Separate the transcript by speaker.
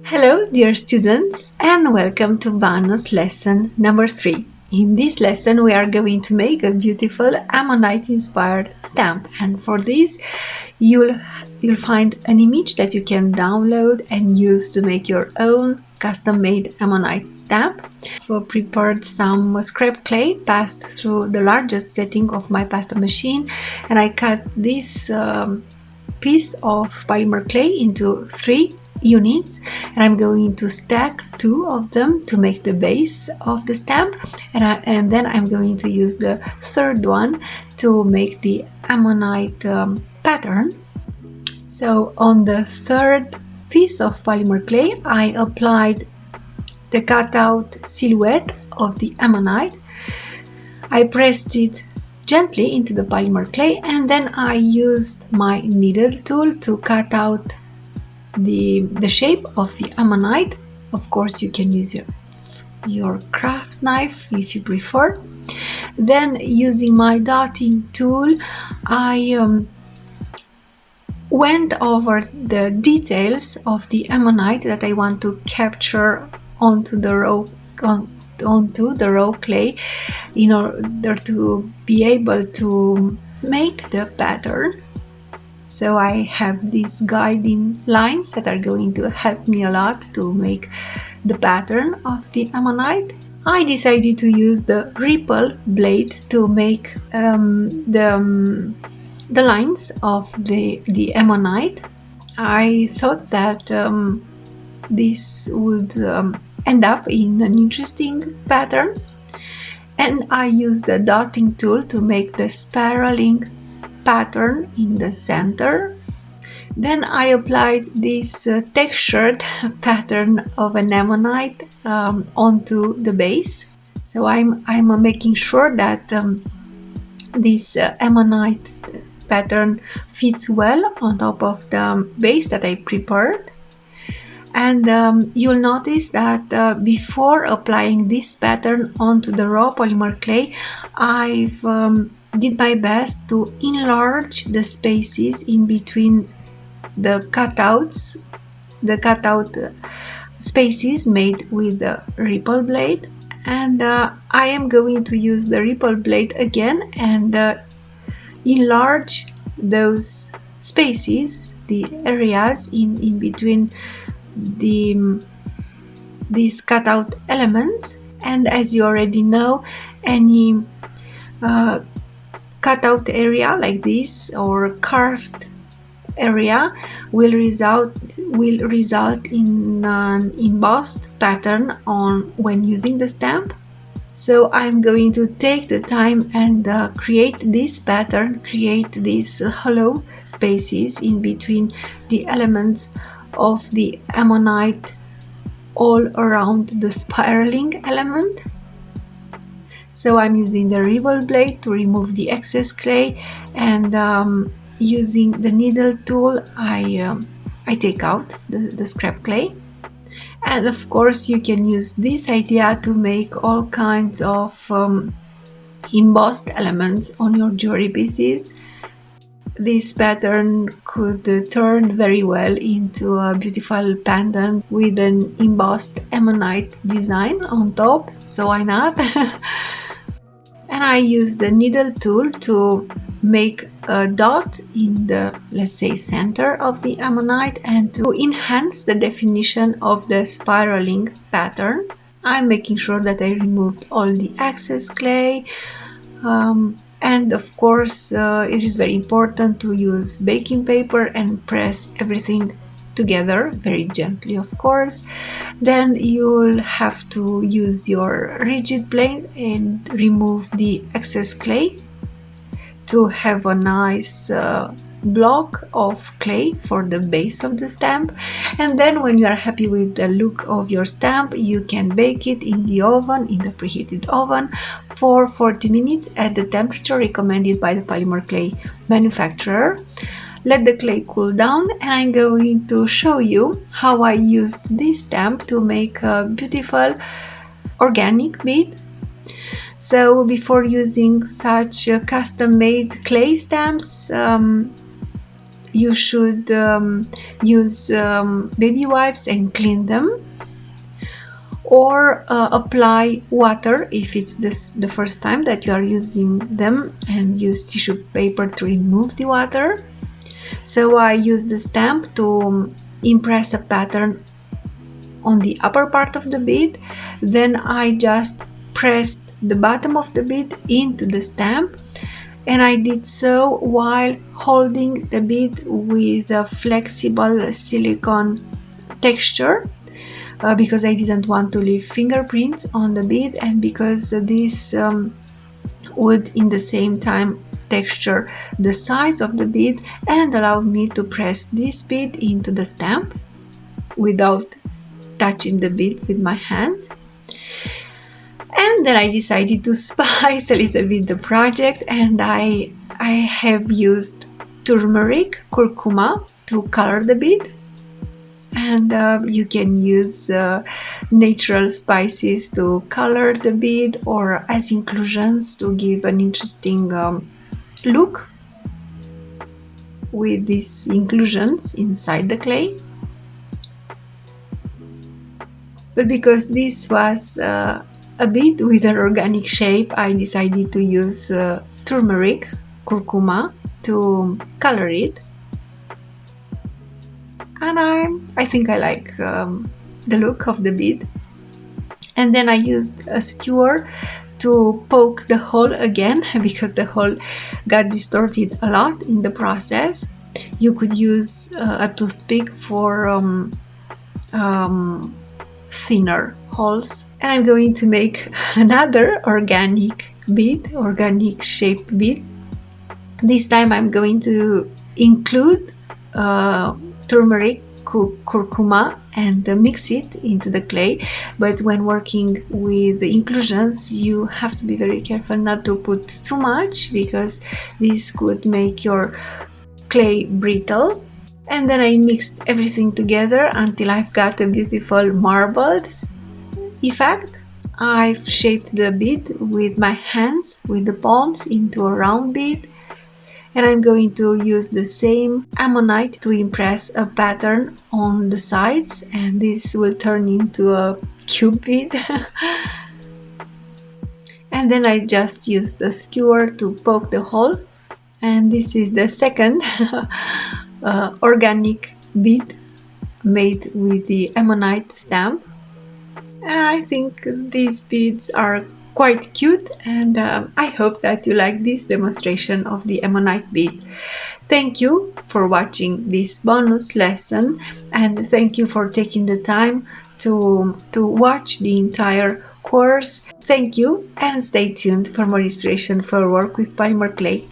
Speaker 1: Hello dear students, and welcome to bonus lesson number 3. In this lesson we are going to make a beautiful ammonite inspired stamp, and for this you'll find an image that you can download and use to make your own custom made ammonite stamp. I've prepared some scrap clay passed through the largest setting of my pasta machine, and I cut this piece of polymer clay into 3 units, and I'm going to stack 2 of them to make the base of the stamp, and then I'm going to use the third one to make the ammonite pattern. So on the third piece of polymer clay I applied the cutout silhouette of the ammonite. I pressed it gently into the polymer clay, and then I used my needle tool to cut out the shape of the ammonite. Of course you can use your craft knife if you prefer. Then using my dotting tool I went over the details of the ammonite that I want to capture onto the raw clay in order to be able to make the pattern. So I have these guiding lines that are going to help me a lot to make the pattern of the ammonite. I decided to use the ripple blade to make the lines of the ammonite. I thought that this would end up in an interesting pattern, and I used the dotting tool to make the spiraling pattern in the center. Then I applied this textured pattern of an ammonite onto the base. So I'm making sure that this ammonite pattern fits well on top of the base that I prepared. And you'll notice that before applying this pattern onto the raw polymer clay, I've did my best to enlarge the spaces in between the cutout spaces made with the ripple blade. And I am going to use the ripple blade again and enlarge those spaces, the areas in between these cutout elements. And as you already know, any cutout area like this or carved area will result in an embossed pattern when using the stamp. So I'm going to take the time and create this pattern, create these hollow spaces in between the elements of the ammonite all around the spiraling element. So I'm using the ripple blade to remove the excess clay, and using the needle tool I take out the scrap clay. And of course you can use this idea to make all kinds of embossed elements on your jewelry pieces. This pattern could turn very well into a beautiful pendant with an embossed ammonite design on top, so why not? And I use the needle tool to make a dot in the, let's say, center of the ammonite, and to enhance the definition of the spiraling pattern. I'm making sure that I removed all the excess clay, and of course it is very important to use baking paper and press everything together very gently, of course. Then you'll have to use your rigid blade and remove the excess clay to have a nice block of clay for the base of the stamp. And then when you are happy with the look of your stamp, you can bake it in the oven, in the preheated oven, for 40 minutes at the temperature recommended by the polymer clay manufacturer. Let the clay cool down, and I'm going to show you how I used this stamp to make a beautiful organic bead. So before using such custom-made clay stamps, you should use baby wipes and clean them, or apply water if it's the first time that you are using them, and use tissue paper to remove the water. So I use the stamp to impress a pattern on the upper part of the bead. Then I just pressed the bottom of the bead into the stamp, and I did so while holding the bead with a flexible silicone texture, because I didn't want to leave fingerprints on the bead, and because this would in the same time texture the size of the bead and allow me to press this bead into the stamp without touching the bead with my hands. And then I decided to spice a little bit the project, and I have used turmeric, curcuma to color the bead. And you can use natural spices to color the bead, or as inclusions to give an interesting look with these inclusions inside the clay. But because this was a bead with an organic shape, I decided to use turmeric, curcuma to color it. And I think I like the look of the bead. And then I used a skewer to poke the hole again, because the hole got distorted a lot in the process. You could use a toothpick for thinner holes. And I'm going to make another organic bead, organic shaped bead. This time I'm going to include turmeric, curcuma, and mix it into the clay. But when working with the inclusions, you have to be very careful not to put too much, because this could make your clay brittle. And then I mixed everything together until I've got a beautiful marbled effect. I've shaped the bead with my hands, with the palms, into a round bead. And I'm going to use the same ammonite to impress a pattern on the sides, and this will turn into a cube bead. And then I just used the skewer to poke the hole, and this is the second organic bead made with the ammonite stamp. And I think these beads are quite cute, and I hope that you like this demonstration of the ammonite bead. Thank you for watching this bonus lesson, and thank you for taking the time to watch the entire course. Thank you, and stay tuned for more inspiration for work with polymer clay.